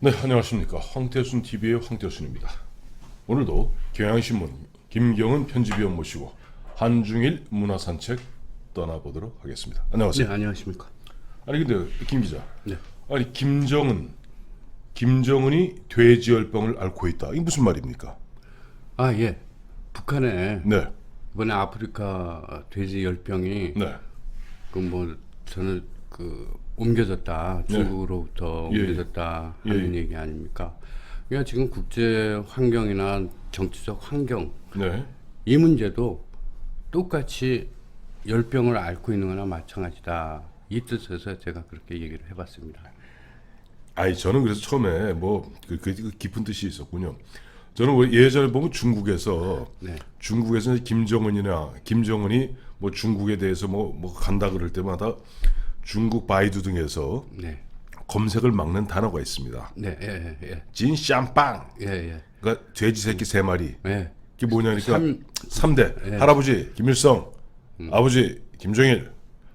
네, 안녕하십니까. 황태순 TV의 황태순입니다. 오늘도 경향신문 김경은 편집위원 모시고 한중일 문화산책 떠나보도록 하겠습니다. 네, 안녕하세요. 안녕하십니까. 아니 근데 김 기자, 네. 아니 김정은이 돼지열병을 앓고 있다. 이게 무슨 말입니까? 아, 예. 북한에 네, 이번에 아프리카 돼지 열병이 네, 저는 옮겨졌다. 중국으로부터 예. 옮겨졌다 예. 하는 얘기 아닙니까? 그러니까 지금 국제 환경이나 정치적 환경 네. 이 문제도 똑같이 열병을 앓고 있는 거나 마찬가지다. 이 뜻에서 제가 그렇게 얘기를 해봤습니다. 아니 저는 그래서 처음에 그 깊은 뜻이 있었군요. 저는 왜 예전에 보면 네. 중국에서 김정은이 뭐 중국에 대해서 뭐 간다 그럴 때마다 중국 바이두 등에서 네. 검색을 막는 단어가 있습니다. 네, 예, 예, 진샹빵. 예, 예, 그러니까 돼지 새끼 세 마리. 예. 그게 뭐냐니까 삼- 3대 예. 할아버지 김일성, 아버지 김정일,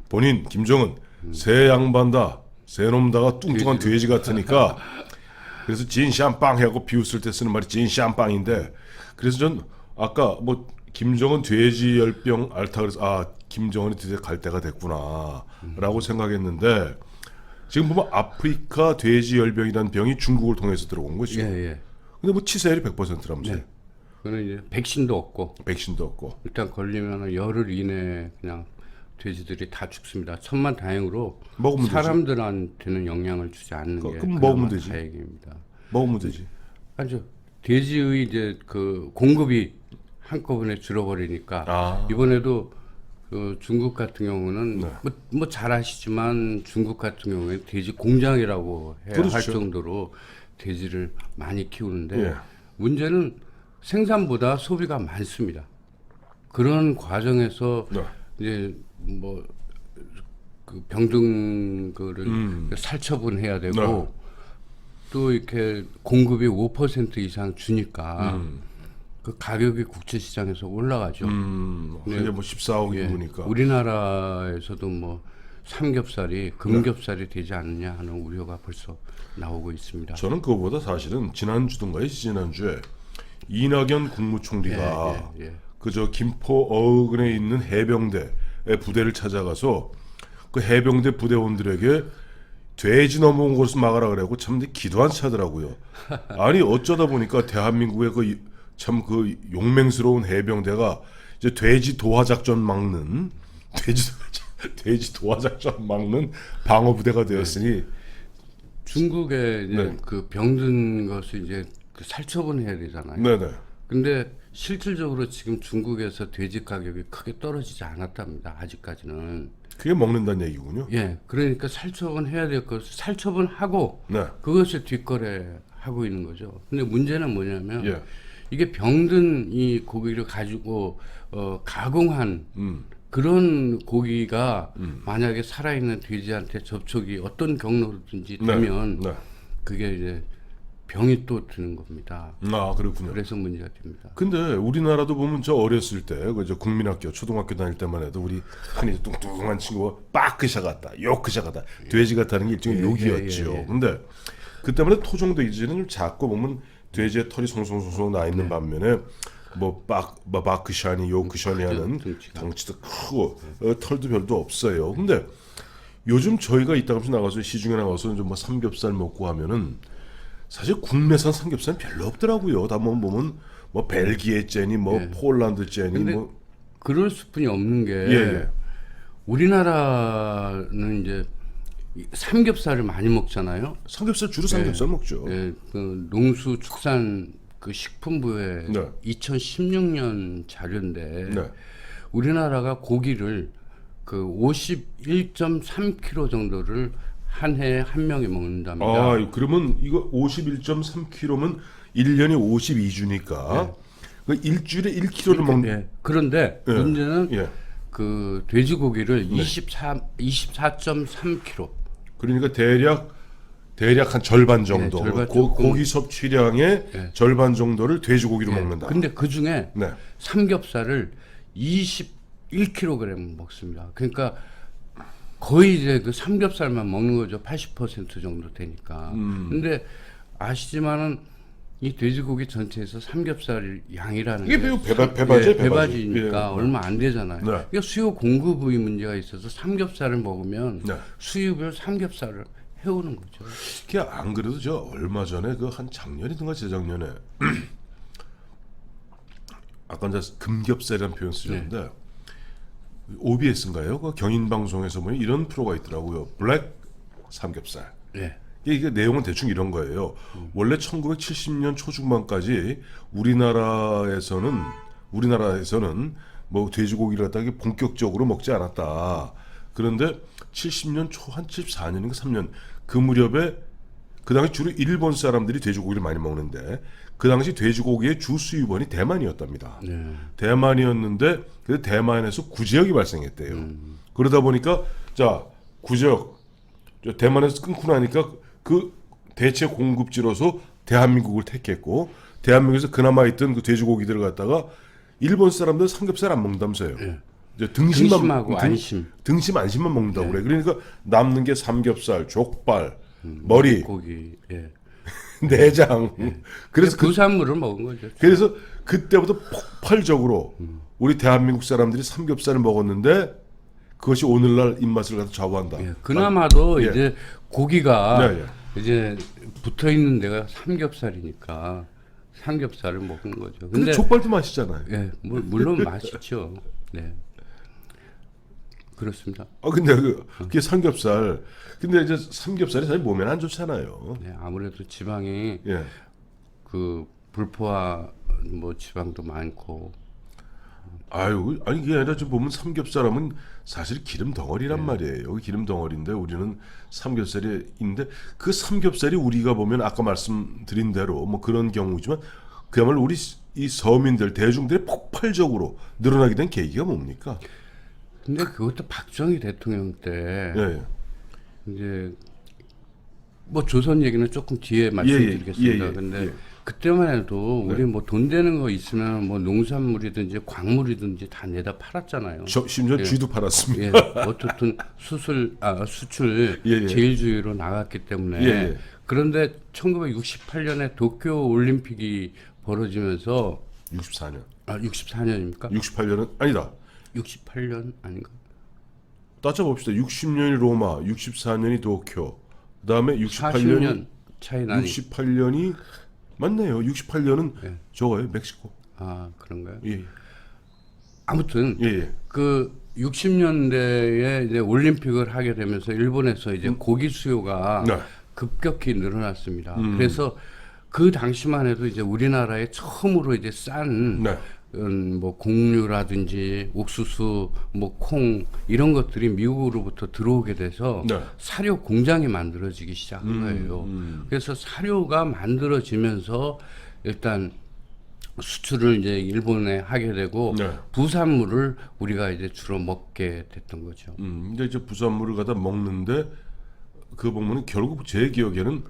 본인 김정은 세 양반다, 세 놈다가 뚱뚱한 돼지 같으니까 그래서 진샹빵 하고 비웃을 때 쓰는 말이 진샹빵인데 그래서 전 아까 뭐 김정은 돼지 열병 앓다 그래서 김정은이 드디어 갈 때가 됐구나라고 생각했는데 지금 보면 아프리카 돼지 열병이라는 병이 중국을 통해서 들어온 거죠. 예, 예. 근데 뭐 치사율이 100%라면서요. 네. 그는 이제 백신도 없고 백신도 없고. 일단 걸리면 열흘 이내에 그냥 돼지들이 다 죽습니다. 천만 다행으로 먹으면 되지. 사람들한테는 영향을 주지 않는 게 그럼 그나마 먹으면 되지. 다행입니다. 먹으면 되지. 아주 돼지의 이제 그 공급이 한꺼번에 줄어버리니까 아. 이번에도 그 중국 같은 경우는 네. 뭐 잘 아시지만 중국 같은 경우에 돼지 공장이라고 해야 그렇죠. 할 정도로 돼지를 많이 키우는데 예. 문제는 생산보다 소비가 많습니다. 그런 과정에서 네. 이제 뭐 그 병든 거를 살처분해야 되고 네. 또 이렇게 공급이 5% 이상 주니까 그 가격이 국제 시장에서 올라가죠. 이게 뭐 14억 예, 인구니까. 우리나라에서도 뭐 삼겹살이 금겹살이 되지 않느냐 하는 우려가 벌써 나오고 있습니다. 저는 그거보다 사실은 지난주든가요, 지난주에 이낙연 국무총리가 예, 예, 예. 그저 김포 어근에 있는 해병대의 부대를 찾아가서 그 해병대 부대원들에게 돼지 넘어온 것을 막아라 그래고 참 기도 안 차더라고요. 아니 어쩌다 보니까 대한민국의 그 용맹스러운 해병대가 이제 돼지 도하 작전 막는 돼지 도하 작전 막는 방어 부대가 되었으니 중국에 이제 네. 그 병든 것을 이제 그 살처분해야 되잖아요. 네네. 근데 실질적으로 지금 중국에서 돼지 가격이 크게 떨어지지 않았답니다. 아직까지는. 그게 먹는다는 얘기군요. 예, 그러니까 살처분해야 될 것을 살처분하고 네. 그것을 뒷거래하고 있는 거죠. 근데 문제는 뭐냐면 예. 이게 병든 이 고기를 가지고 가공한 그런 고기가 만약에 살아있는 돼지한테 접촉이 어떤 경로든지 되면 네. 그게 이제 병이 또 드는 겁니다. 아 그렇군요. 그래서 문제가 됩니다. 근데 우리나라도 보면 저 어렸을 때 그저 국민학교 초등학교 다닐 때만 해도 우리 흔히 뚱뚱한 친구가 빠크샤 같다, 요크샤 같다, 돼지 같다는 게 일종의 욕이었죠. 예. 근데 그 때문에 토종 돼지는 좀 작고 보면 돼지의 털이 송송송송 나 있는 반면에 뭐 바크샤니 요크샤니 하는 덩치도 크고 털도 별도 없어요. 근데 요즘 저희가 이따가면서 나가서 시중에 나가서 좀 뭐 삼겹살 먹고 하면은 사실 국내산 삼겹살은 별로 없더라고요. 다 보면 뭐 벨기에 째니 뭐 폴란드 째니 근데 뭐 그럴 수뿐이 없는 게 예. 우리나라는 이제 이 삼겹살을 많이 먹잖아요. 삼겹살 주로 삼겹살 먹죠. 예, 그 농수축산 그 식품부의 네. 2016년 자료인데 네. 우리나라가 고기를 그 51.3kg 정도를 한 해에 한 명이 먹는답니다. 아, 그러면 이거 51.3kg면 1년이 52주니까 그 일주일에 1kg를 먹는 예. 그런데 예. 문제는 예. 그 돼지고기를 24.3kg. 그러니까 대략 한 절반 정도 네, 절반 조금. 고기 섭취량의 절반 정도를 돼지고기로 예. 먹는다. 근데 그 중에 네. 삼겹살을 21kg 먹습니다. 그러니까 거의 이제 그 삼겹살만 먹는 거죠. 80% 정도 되니까. 근데 아시지만은 이 돼지고기 전체에서 삼겹살 양이라는 이게 게 배바지, 예, 배바지니까 예. 얼마 안 되잖아요. 네. 그러니까 수요 공급의 문제가 있어서 삼겹살을 먹으면 네. 수입을 삼겹살을 해오는 거죠. 그게 안 그래도 저 얼마 전에 그 한 작년이든가 재작년에 아까 이제 금겹살이라는 표현 쓰셨는데 OBS인가요? 그 경인 방송에서 보면 이런 프로가 있더라고요. 블랙 삼겹살. 예. 이게 내용은 대충 이런 거예요. 원래 1970년 초중반까지 우리나라에서는 뭐 돼지고기를 갖다가 본격적으로 먹지 않았다. 그런데 70년 초 한 74년인가 3년 그 무렵에 그 당시 주로 일본 사람들이 돼지고기를 많이 먹는데 그 당시 돼지고기의 주 수입원이 대만이었답니다. 네. 대만이었는데 그 대만에서 구제역이 발생했대요. 그러다 보니까 자 구제역 저 대만에서 끊고 나니까 그 대체 공급지로서 대한민국을 택했고 대한민국에서 그나마 있던 그 돼지고기들을 갖다가 일본 사람들 삼겹살 안 먹는다면서요. 예. 이제 등심하고 안심. 등심 안심만 먹는다고 그래. 그러니까 남는 게 삼겹살, 족발, 머리, 고기. 예. 내장. 그래서 부산물을 먹은 거죠. 그래서 그때부터 폭발적으로 우리 대한민국 사람들이 삼겹살을 먹었는데 그것이 오늘날 입맛을 갖다 좌우한다. 예. 그나마도 예. 이제 고기가 네, 이제 붙어 있는 데가 삼겹살이니까 삼겹살을 먹는 거죠. 근데 족발도 맛있잖아요. 예, 물론 맛있죠. 네. 그렇습니다. 근데 그게 삼겹살. 근데 이제 삼겹살이 사실 몸에는 안 좋잖아요. 네, 아무래도 지방이 예. 그 불포화 뭐 지방도 많고. 아유, 아니 그게 아니라 지금 보면 삼겹살하면 사실 기름 덩어리란 말이에요. 기름 덩어리인데 우리는 삼겹살이 있는데 그 삼겹살이 우리가 보면 아까 말씀드린 대로 뭐 그런 경우지만 그야말로 우리 이 서민들 대중들이 폭발적으로 늘어나게 된 계기가 뭡니까? 근데 그것도 박정희 대통령 때 예, 예. 이제 뭐 조선 얘기는 조금 뒤에 말씀드리겠습니다. 예, 예, 근데 예. 그때만 해도 우리 뭐 돈 되는 거 있으면 뭐 농산물이든지 광물이든지 다 내다 팔았잖아요. 심지어 예. 쥐도 팔았습니다. 예, 어쨌든 수출 예, 예. 제일주의로 나갔기 때문에 예, 예. 그런데 1968년에 도쿄 올림픽이 벌어지면서 64년. 64년입니까? 68년은 아니다. 68년 아닌가? 따져봅시다. 60년이 로마, 64년이 도쿄, 그다음에 68년이 40년 차이 나니. 68년이 맞네요. 68년은 예. 저거예요, 멕시코. 아 그런가요? 예, 아무튼 예, 예. 그 60년대에 이제 올림픽을 하게 되면서 일본에서 이제 고기 수요가 네. 급격히 늘어났습니다. 그래서 그 당시만 해도 이제 우리나라에 처음으로 이제 싼 네. 뭐 곡류라든지 옥수수, 뭐 콩 이런 것들이 미국으로부터 들어오게 돼서 네. 사료 공장이 만들어지기 시작한 거예요. 그래서 사료가 만들어지면서 일단 수출을 이제 일본에 하게 되고 네. 부산물을 우리가 이제 주로 먹게 됐던 거죠. 근데 이제 부산물을 갖다 먹는데 그 보면은 결국 제 기억에는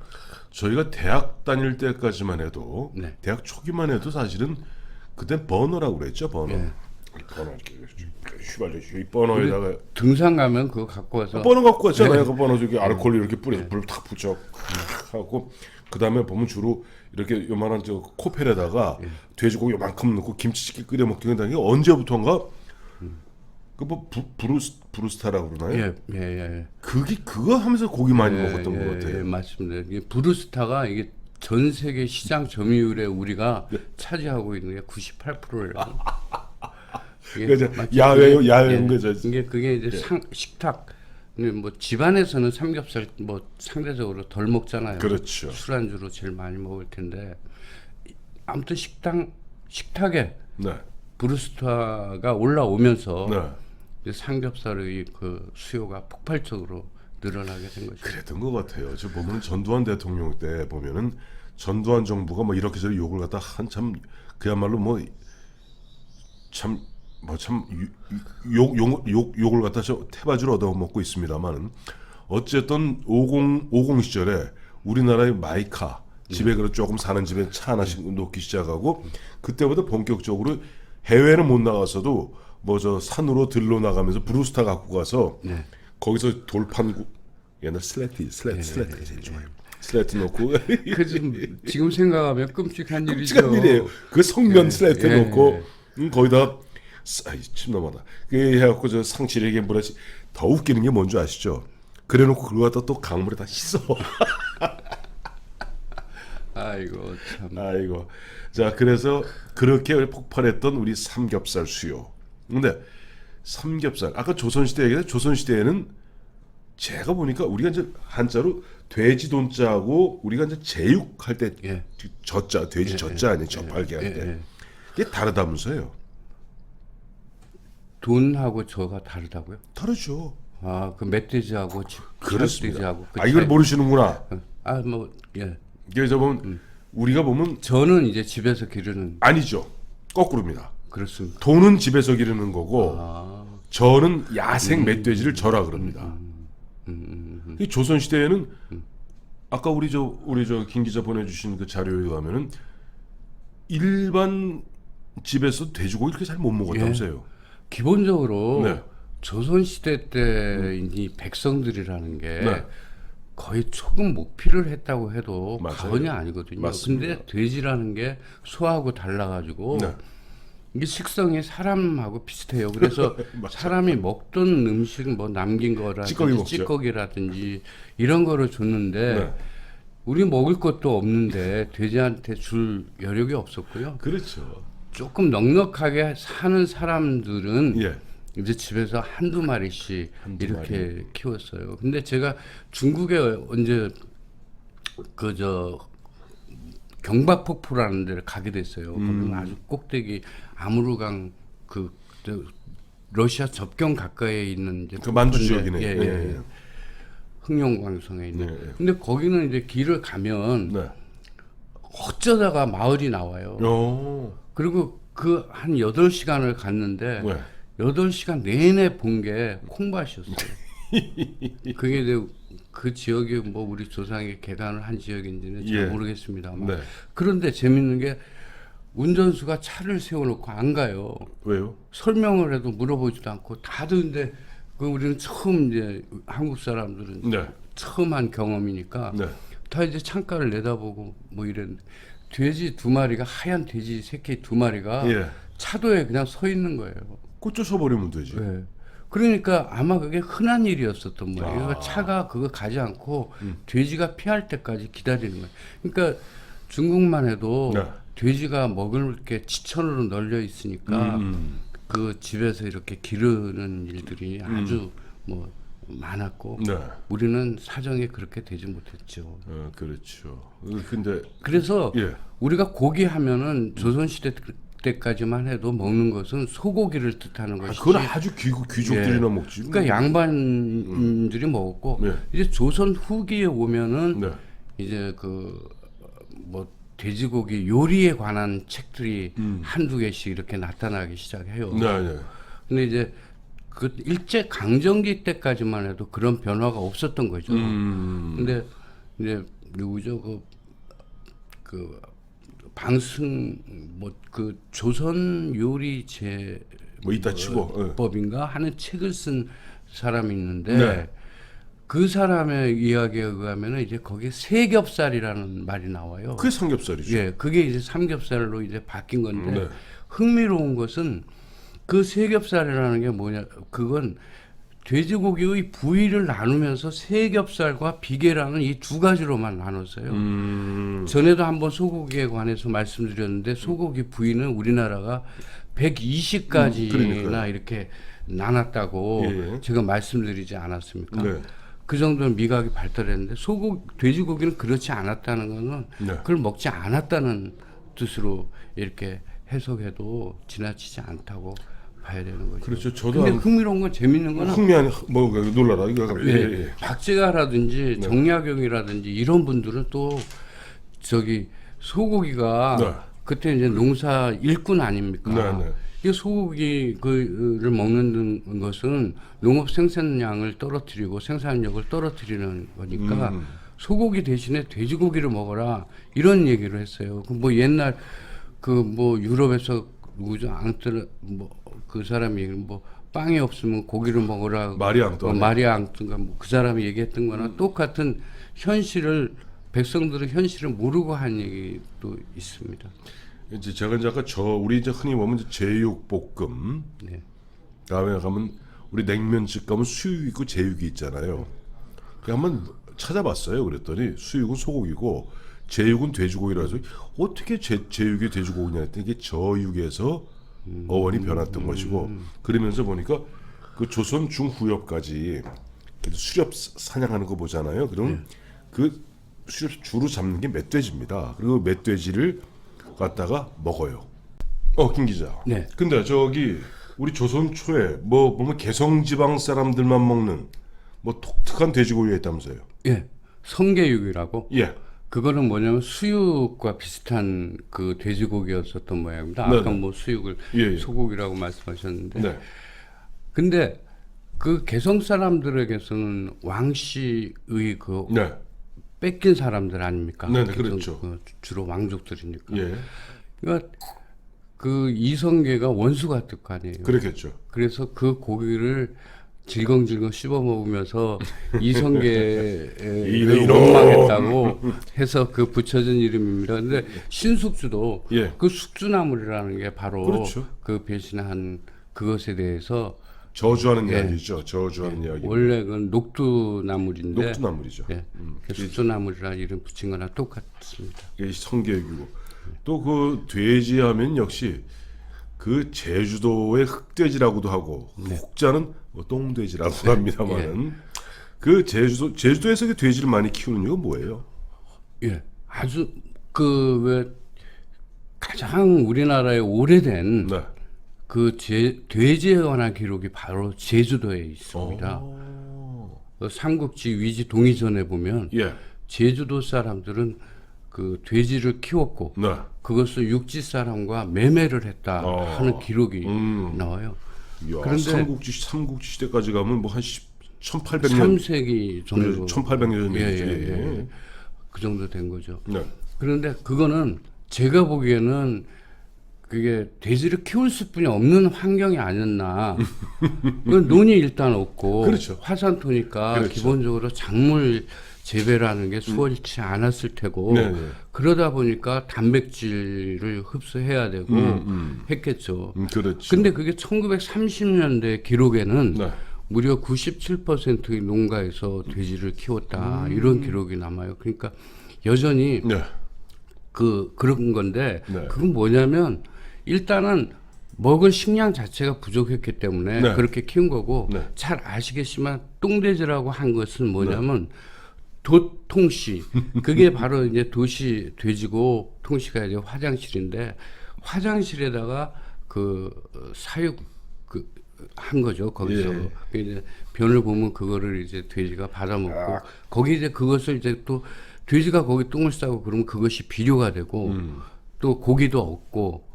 저희가 대학 다닐 때까지만 해도 네. 대학 초기만 해도 사실은 그때 버너라고 그랬죠, 버너. 네. 버너 이렇게 휘발유 이 버너에다가 등산 가면 그거 갖고 와서 버너 갖고 왔잖아요. 네. 그 버너 저기 알코올 이렇게 뿌려서 불 탁 붙여 하고 그 다음에 보면 주로 이렇게 요만한 저 코펠에다가 돼지고기 요만큼 넣고 김치찌개 끓여 먹던 게 언제부턴가 그 뭐 브루스타라고 그러나요? 예, 예, 예. 그거 하면서 고기 많이 먹었던 것 같아요. 예, 맞습니다. 이게 브루스타가 이게 전 세계 시장 점유율에 우리가 차지하고 있는 게 98%예요. 그죠? 야외인 거죠. 그게 이제 식탁 뭐 집안에서는 삼겹살 뭐 상대적으로 덜 먹잖아요. 그렇죠. 술안주로 제일 많이 먹을 텐데 아무튼 식탁에 네. 브루스타가 올라오면서 네. 이제 삼겹살의 그 수요가 폭발적으로 늘어나게 된 거죠. 그랬던 것 같아요. 저 보면 전두환 대통령 때 보면은 전두환 정부가 뭐 이렇게 저렇게 욕을 갖다 한참 그야말로 욕을 갖다 저 태바지로 얻어먹고 있습니다만은 어쨌든 50 시절에 우리나라의 마이카 집에 그래 조금 사는 집에 차 하나씩 놓기 시작하고 그때부터 본격적으로 해외는 못 나가서도 뭐 저 산으로 들러 나가면서 브루스타 갖고 가서 네. 거기서 돌판 옛날 슬래트 제일 좋아요. 슬라이트 놓고 그 지금 생각하면 끔찍한 일이죠. 끔찍한 일이에요. 그 성면 예, 슬라이트 예. 놓고 거기다가 침 넘어다. 그 해갖고 저 상실에게 뭐라지 더 웃기는 게 뭔지 아시죠? 그래놓고 그거 갖다 또 강물에 다 씻어. 아이고 참. 아이고. 자, 그래서 그렇게 폭발했던 우리 삼겹살 수요. 근데 삼겹살 아까 조선시대 얘기했는데 조선시대에는 제가 보니까 우리가 이제 한자로 돼지 돈자하고 우리가 이제 제육할 때 예. 젖자 돼지 젖자 아니 젖팔게 할 때 이게 다르다면서요? 돈하고 저가 다르다고요? 다르죠. 아, 그 멧돼지하고 그렇습니다. 돼지하고 그 아 이걸 차이. 모르시는구나. 아, 뭐 예. 그래서 보면 우리가 보면 저는 이제 집에서 기르는 아니죠. 거꾸로입니다. 그렇습니다. 돈은 집에서 기르는 거고 아, 저는 야생 멧돼지를 저라 그럽니다. 이 조선 시대에는 아까 우리 저 김 기자 보내주신 그 자료에 의하면은 일반 집에서 돼지고기 이렇게 잘 못 먹었다면서요. 기본적으로 네. 조선 시대 때 이 백성들이라는 게 네. 거의 초급 목필을 했다고 해도 맞아요. 과언이 아니거든요. 맞습니다. 근데 돼지라는 게 소하고 달라가지고 네. 이게 식성이 사람하고 비슷해요. 그래서 사람이 먹던 음식 뭐 남긴 찌꺼기 거라든지 먹죠. 찌꺼기라든지 이런 거를 줬는데 네. 우리 먹을 것도 없는데 돼지한테 줄 여력이 없었고요. 그렇죠. 조금 넉넉하게 사는 사람들은 예. 이제 집에서 한두 마리씩 한두 이렇게 키웠어요. 근데 제가 중국에 언제 그 저 경박폭포라는 데를 가게 됐어요. 거기는 아주 꼭대기 아무르강 저 러시아 접경 가까이에 있는 이제 그 만주 폭포인데, 지역이네. 예, 예, 예. 예. 흑룡광성에 있는. 네, 예. 근데 거기는 이제 길을 가면 네. 어쩌다가 마을이 나와요. 오. 그리고 그 한 8시간을 갔는데 네. 8시간 내내 본 게 콩밭이었어요. 그게 이제 그 지역이 뭐 우리 조상이 개간을 한 지역인지는 잘 예. 모르겠습니다만. 네. 그런데 재밌는 게 운전수가 차를 세워놓고 안 가요. 왜요? 설명을 해도 물어보지도 않고 다들 근데 그 우리는 처음 이제 한국 사람들은 네. 처음 한 경험이니까 네. 다 이제 창가를 내다보고 뭐 이랬는데 돼지 2마리가 하얀 돼지 새끼 2마리가 예. 차도에 그냥 서 있는 거예요. 꽂혀서 버리면 되지. 네. 그러니까 아마 그게 흔한 일이었었던 거예요. 아. 그러니까 차가 그거 가지 않고 돼지가 피할 때까지 기다리는 거예요. 그러니까 중국만 해도 네. 돼지가 먹을 게 지천으로 널려 있으니까 그 집에서 이렇게 기르는 일들이 아주 뭐 많았고 네. 우리는 사정이 그렇게 되지 못했죠. 그렇죠. 근데 그래서 예. 우리가 고기 하면은 조선시대 때까지만 해도 먹는 것은 소고기를 뜻하는 아, 것이지. 그건 아주 귀족들이나 먹지. 그러니까 양반들이 먹었고 네. 이제 조선 후기에 오면은 네. 이제 그 뭐 돼지고기 요리에 관한 책들이 한두 개씩 이렇게 나타나기 시작해요. 네, 네. 근데 이제 그 일제 강점기 때까지만 해도 그런 변화가 없었던 거죠. 근데 이제 누구죠? 그 방승 뭐 그 조선 요리제 뭐 이따 치고. 예. 법인가 하는 책을 쓴 사람이 있는데 네. 그 사람의 이야기에 의하면은 이제 거기에 세겹살이라는 말이 나와요. 그게 삼겹살이죠. 예, 그게 이제 삼겹살로 이제 바뀐 건데 네. 흥미로운 것은 그 세겹살이라는 게 뭐냐? 그건 돼지고기의 부위를 나누면서 세겹살과 비계라는 이 두 가지로만 나눴어요. 전에도 한번 소고기에 관해서 말씀드렸는데 소고기 부위는 우리나라가 120가지나 그러니까요. 이렇게 나눴다고 예. 제가 말씀드리지 않았습니까? 네. 그 정도는 미각이 발달했는데 돼지고기는 그렇지 않았다는 것은 네. 그걸 먹지 않았다는 뜻으로 이렇게 해석해도 지나치지 않다고 봐야 되는 거죠. 그렇죠. 저도 근데 흥미로운 건 재밌는 거는 흥미한 뭐 놀라라 이거. 예, 예. 박제가라든지 정약용이라든지 이런 분들은 또 저기 소고기가 네. 그때 이제 농사 일꾼 아닙니까? 네, 네. 이 소고기 그를 먹는 것은 농업 생산량을 떨어뜨리고 생산력을 떨어뜨리는 거니까 소고기 대신에 돼지고기를 먹어라 이런 얘기를 했어요. 그 뭐 옛날 그 뭐 유럽에서 누구죠? 앙뜨르 뭐 그 사람이 뭐 빵이 없으면 고기를 먹어라. 마리 앙뚜아네. 마리 앙뚜가 뭐 그 사람이 얘기했던 거나 똑같은 현실을 백성들은 현실을 모르고 한 얘기도 있습니다. 이제 제가 이제 아까 우리 이제 흔히 보면 이제 제육볶음, 네. 다음에 가면 우리 냉면집 가면 수육 있고 제육이 있잖아요. 그 한번 찾아봤어요. 그랬더니 수육은 소고기고 제육은 돼지고기라서 어떻게 제육이 돼지고기냐 했더니 이게 저육에서 어원이 변했던 것이고, 그러면서 보니까 그 조선 중후엽까지 수렵 사냥하는 거 보잖아요. 그럼 그 수렵 주로 잡는 게 멧돼지입니다. 그리고 멧돼지를 갖다가 먹어요. 김 기자. 네. 근데 저기 우리 조선 초에 보면 개성지방 사람들만 먹는 독특한 돼지고기가 있다면서요? 예, 성게육이라고. 예. 그거는 뭐냐면 수육과 비슷한 그 돼지고기였었던 모양입니다. 아까 네네. 뭐 수육을 예. 소고기라고 말씀하셨는데, 네. 근데 그 개성 사람들에게서는 왕씨의 그 네. 뺏긴 사람들 아닙니까? 네네, 개성, 그렇죠. 주로 왕족들이니까. 예. 그러니까 그 이성계가 원수 같을 거 아니에요. 그렇겠죠. 그래서 그 고기를 질겅질겅 씹어 먹으면서 이성계를 이놈. 원망했다고 해서 그 붙여진 이름입니다. 근데 신숙주도 예. 그 숙주나물이라는 게 바로 그렇죠. 그 배신한 그것에 대해서 저주하는 예. 이야기죠. 저주하는 이야기. 원래 그건 녹두나물인데 녹두나물이죠. 예. 그 숙주나물이라는 이름 붙인 거나 똑같습니다. 이게 성계육이고 또 그 돼지 하면 역시 그 제주도의 흑돼지라고도 하고 혹자는 똥돼지라고 합니다만은 그 제주도에서 그 돼지를 많이 키우는 이유가 뭐예요? 예. 아주 그 왜 가장 우리나라에 오래된 네. 그 돼지에 관한 기록이 바로 제주도에 있습니다. 그 삼국지 위지 동의전에 보면 예. 제주도 사람들은 그 돼지를 키웠고 네. 그것을 육지 사람과 매매를 했다 하는 기록이 나와요. 이야, 그런데 삼국지 시대까지 가면 뭐 한 1800년 3세기 정도 1800년 전이지. 예. 그 정도 된 거죠. 네. 그런데 그거는 제가 보기에는 그게 돼지를 키울 수뿐이 없는 환경이 아니었나. 그건 논이 일단 없고 그렇죠. 화산토니까 그렇죠. 기본적으로 작물 재배라는 게 수월치 않았을 테고 네네. 그러다 보니까 단백질을 흡수해야 되고 했겠죠. 그렇죠. 근데 그게 1930년대 기록에는 네. 무려 97%의 농가에서 돼지를 키웠다 이런 기록이 남아요. 그러니까 여전히 네. 그런 건데 네. 그건 뭐냐면 일단은 먹을 식량 자체가 부족했기 때문에 네. 그렇게 키운 거고 네. 잘 아시겠지만 똥돼지라고 한 것은 뭐냐면 도통시 그게 바로 이제 도시 돼지고 통시가 이제 화장실인데 화장실에다가 그 사육 한 거죠 거기서 예. 이제 변을 보면 그거를 이제 돼지가 받아먹고 거기 이제 그것을 이제 또 돼지가 거기 똥을 싸고 그러면 그것이 비료가 되고 또 고기도 없고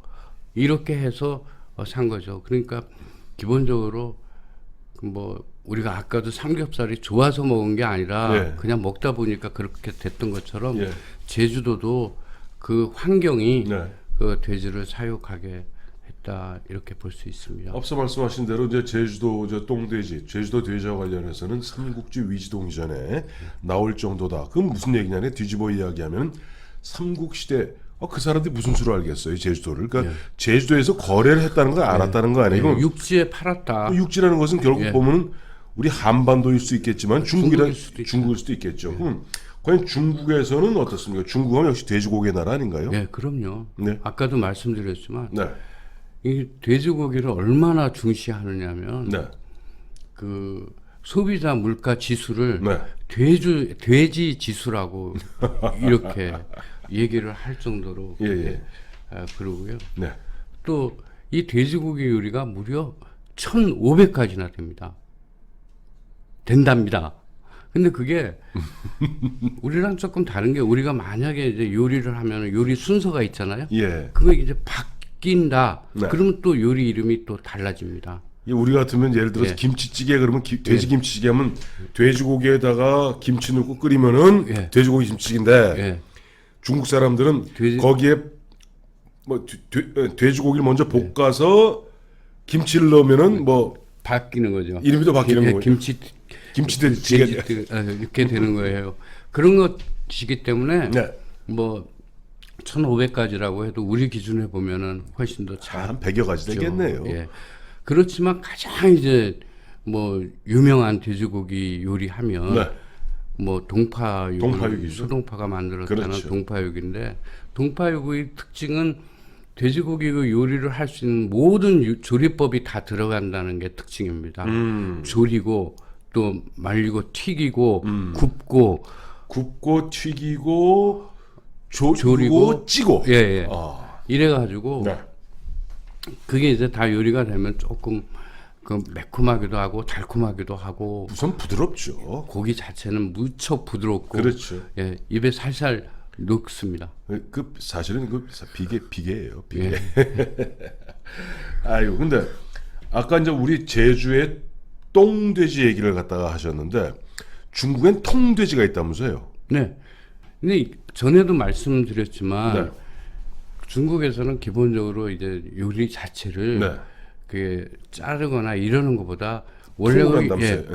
이렇게 해서 산 거죠. 그러니까 기본적으로 뭐 우리가 아까도 삼겹살이 좋아서 먹은 게 아니라 예. 그냥 먹다 보니까 그렇게 됐던 것처럼 예. 제주도도 그 환경이 네. 그 돼지를 사육하게 했다 이렇게 볼 수 있습니다. 앞서 말씀하신 대로 이제 제주도 똥돼지, 제주도 돼지와 관련해서는 삼국지 위지동 이전에 나올 정도다. 그건 무슨 얘기냐면 뒤집어 이야기하면 삼국시대 그 사람들이 무슨 수로 알겠어요 제주도를? 그러니까 제주도에서 거래를 했다는 걸 알았다는 거 아니고 육지에 팔았다. 육지라는 것은 결국 보면은 우리 한반도일 수 있겠지만 중국일 수도 있겠죠. 과연 중국에서는 어떻습니까? 중국은 역시 돼지고기의 나라 아닌가요? 네, 그럼요. 네. 아까도 말씀드렸지만 네. 이 돼지고기를 얼마나 중시하느냐면 네. 그 소비자 물가 지수를 네. 돼지 지수라고 이렇게 얘기를 할 정도로 예. 그러고요. 네. 또 이 돼지고기 요리가 무려 1,500가지나 된답니다. 근데 그게 우리랑 조금 다른 게 우리가 만약에 이제 요리를 하면 요리 순서가 있잖아요. 예. 그거 이제 바뀐다. 네. 그러면 또 요리 이름이 또 달라집니다. 우리 같으면 예를 들어서 김치찌개 그러면 돼지 김치찌개 하면 돼지고기에다가 김치 넣고 끓이면은 돼지고기 김치찌개인데 중국 사람들은 거기에 뭐 돼지고기를 먼저 볶아서 김치를 넣으면은 뭐 바뀌는 거죠. 이름이 또 바뀌는 거예요. 김치 김치찌개 이렇게 되는 거예요. 그런 것 시기 때문에 네. 뭐 1,500가지라고 해도 우리 기준에 보면은 훨씬 더 한 100여 가지 되겠네요. 예. 그렇지만 가장 이제 뭐 유명한 돼지고기 요리하면 네. 뭐 동파육, 동파육이죠. 소동파가 만들었다는 그렇죠. 동파육인데 동파육의 특징은 돼지고기 그 요리를 할 수 있는 모든 조리법이 다 들어간다는 게 특징입니다. 조리고 또 말리고 튀기고 굽고 튀기고 조리고, 조리고 찌고. 예, 예. 아. 이래가지고 네. 그게 이제 다 요리가 되면 조금 그 매콤하기도 하고 달콤하기도 하고 우선 부드럽죠. 고기 자체는 무척 부드럽고 그렇죠. 예, 입에 살살 녹습니다. 그 사실은 그 비계예요. 비계. 아유, 근데 아까 이제 우리 제주의 똥돼지 얘기를 갖다가 하셨는데 중국엔 통돼지가 있다면서요? 네. 근데 전에도 말씀드렸지만 네. 중국에서는 기본적으로 이제 요리 자체를 네. 그 자르거나 이러는 것보다 원래의 원래의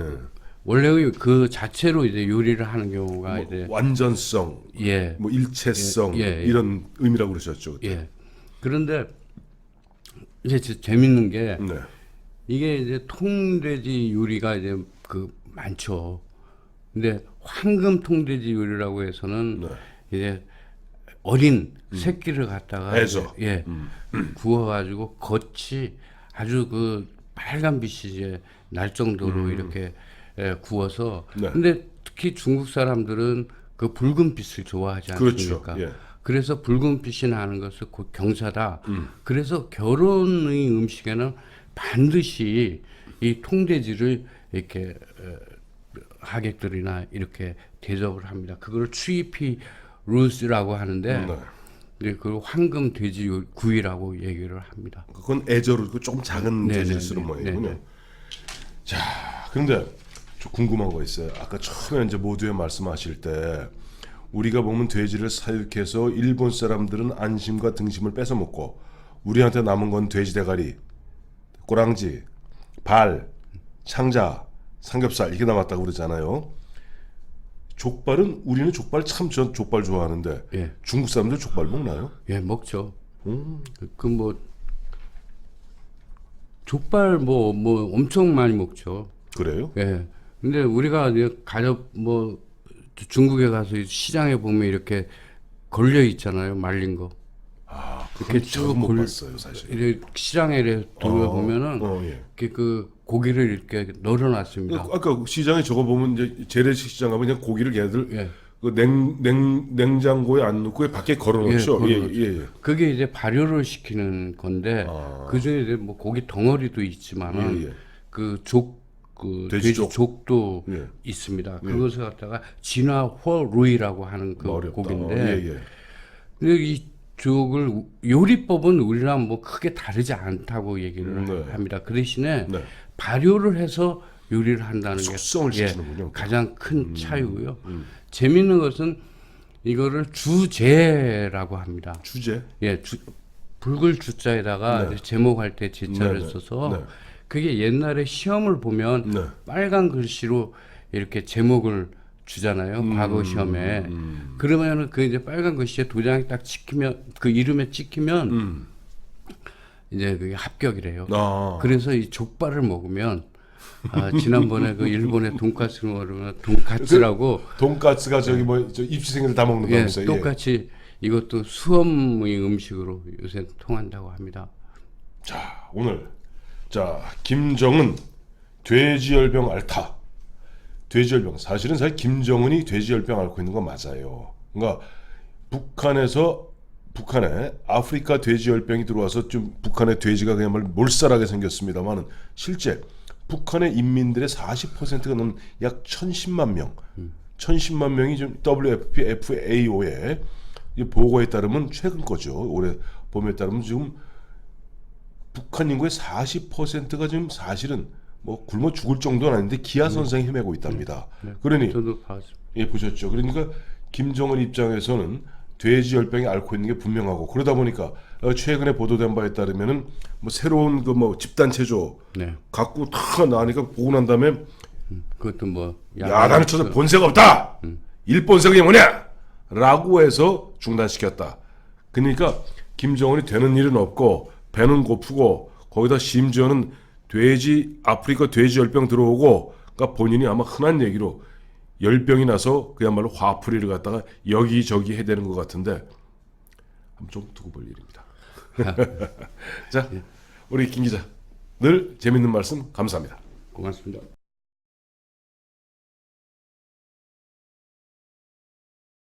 원래의 그 자체로 이제 요리를 하는 경우가 이제 완전성, 예. 뭐 일체성 예. 이런 의미라고 그러셨죠. 그때. 예. 그런데 이제 재밌는 게 네. 이게 이제 통돼지 요리가 이제 그 많죠. 근데 황금 통돼지 요리라고 해서는 네. 이제 어린 새끼를 갖다가 해서. 이제, 구워가지고 겉이 아주 그 빨간 빛이 이제 날 정도로 이렇게 구워서. 네. 근데 특히 중국 사람들은 그 붉은 빛을 좋아하지 그렇죠. 않습니까? 예. 그래서 붉은 빛이 나는 것을 곧 경사다. 그래서 결혼의 음식에는 반드시 이 통돼지를 이렇게 하객들이나 이렇게 대접을 합니다. 그걸 추이피 루스라고 하는데 네. 그 황금 돼지 구이라고 얘기를 합니다. 그건 애저로 조금 작은 네, 돼지를 네, 쓰는 네, 모양이군요. 네, 네. 자, 그런데 좀 궁금한 거 있어요. 아까 처음에 이제 모두에 말씀하실 때 우리가 보면 돼지를 사육해서 일본 사람들은 안심과 등심을 뺏어 먹고 우리한테 남은 건 돼지 대가리, 꼬랑지, 발, 창자, 삼겹살 이렇게 남았다고 그러잖아요. 족발은 우리는 족발 전 족발 좋아하는데 예. 중국 사람들 족발 먹나요? 예, 먹죠. 그 뭐 족발 뭐 엄청 많이 먹죠. 그래요? 예. 근데 우리가 이제 가족 뭐 중국에 가서 시장에 보면 이렇게 걸려 있잖아요, 말린 거. 아, 이렇게 그렇게 쭉 못 봤어요, 사실. 이렇게 시장에 이렇게 돌아보면은 예. 이렇게 그 고기를 이렇게 널어놨습니다. 아까 시장에 저거 보면 이제 재래식 시장 가면 그냥 고기를 걔들 예. 그 냉장고에 안 넣고 밖에 걸어놓죠. 걸어놓죠. 예. 그게 이제 발효를 시키는 건데 그 중에 이제 뭐 고기 덩어리도 있지만은 예. 그 돼지족. 돼지족도 예. 있습니다. 그것을 갖다가 진화호루이라고 하는 그 어렵다. 고기인데 예. 근데 이 족을 요리법은 우리랑 뭐 크게 다르지 않다고 얘기를 네. 합니다. 그 대신에 네. 발효를 해서 요리를 한다는 게 숙성을 시키는군요. 가장 큰 차이고요. 재미있는 것은 이거를 주제라고 합니다. 주제. 예, 붉을 주자에다가 네. 제목할 때 제자를 네, 네. 써서 네. 그게 옛날에 시험을 보면 네. 빨간 글씨로 이렇게 제목을 주잖아요. 과거 시험에. 그러면은 그 이제 빨간 글씨에 도장이 딱 찍히면 그 이름에 찍히면 이제 그게 합격이래요. 아. 그래서 이 족발을 먹으면 지난번에 그 일본의 돈까스를 먹으면 돈까스라고 돈가스가 저기 뭐 저 입시생들 다 먹는 예, 거면서요. 똑같이 이것도 수험의 음식으로 요새 통한다고 합니다. 자, 오늘 김정은 돼지열병 앓다. 돼지열병. 사실은 김정은이 돼지열병 앓고 있는 건 맞아요. 그러니까 북한에 아프리카 돼지열병이 들어와서 좀 북한의 돼지가 그야말로 몰살하게 생겼습니다만은 실제 북한의 인민들의 40%가 넘는 약 1,010만 명, 1,010만 명이 좀 WFPAO의 보고에 따르면 최근 거죠. 올해 봄에 따르면 지금 북한 인구의 40%가 지금 사실은 뭐 굶어 죽을 정도는 아닌데 기아선생에 헤매고 있답니다. 그러니 저도 봤습니다. 예, 보셨죠. 그러니까 김정은 입장에서는 돼지열병이 앓고 있는 게 분명하고 그러다 보니까 최근에 보도된 바에 따르면은 뭐 새로운 그 뭐 집단 체조 네. 갖고 탁 나니까 보고 난 다음에 그것도 뭐 야단을 쳐서 본세가 없다. 일본색이 뭐냐? 라고 해서 중단시켰다. 그러니까 김정은이 되는 일은 없고 배는 고프고 거기다 심지어는 아프리카 돼지 열병 들어오고, 그러니까 본인이 아마 흔한 얘기로 열병이 나서 그야말로 화풀이를 갖다가 여기저기 해대는 것 같은데 한번 좀 두고 볼 일입니다. 자, 우리 김 기자 늘 재밌는 말씀 감사합니다. 고맙습니다.